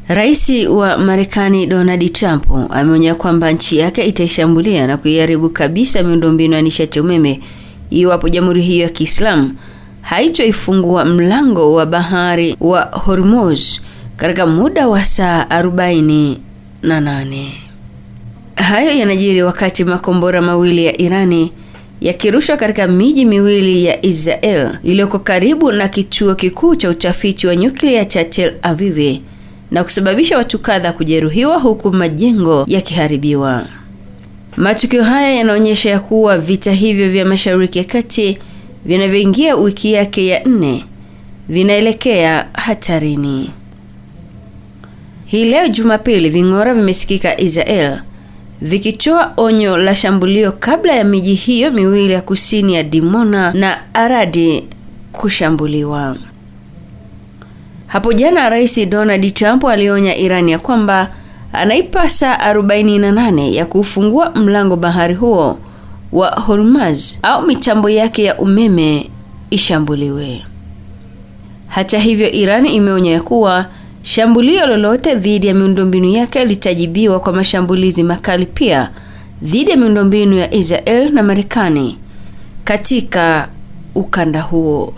Rais wa Marekani Donald Trump ameonya kwamba nchi yake itaishambulia na kuiharibu kabisa miundombinu ya nishati ya umeme iwapo jamhuri hiyo ya Kiislamu haitoifungua mlango wa bahari wa Hormuz katika muda wa saa 48. Hayo yanajiri wakati makombora mawili ya Irani yakirushwa katika miji miwili ya Israel iliyoko karibu na kituo kikuu cha utafiti wa nyuklia cha Tel Aviv na kusababisha watu kadhaa kujeruhiwa huku majengo yakiharibiwa. Matukio haya yanaonyesha ya kuwa vita hivyo vya Mashariki ya Kati vinavyoingia wiki yake ya 4 vinaelekea hatarini. Hii leo Jumapili, ving'ora vimesikika Israel vikitoa onyo la shambulio kabla ya miji hiyo miwili ya kusini ya Dimona na Aradi kushambuliwa. Hapo jana Rais Donald Trump alionya Iran ya kwamba anaipa saa 48 ya kufungua mlango bahari huo wa Hormuz au mitambo yake ya umeme ishambuliwe. Hata hivyo, Iran imeonya ya kuwa shambulio lolote dhidi ya miundombinu yake litajibiwa kwa mashambulizi makali pia dhidi ya miundombinu ya Israel na Marekani katika ukanda huo.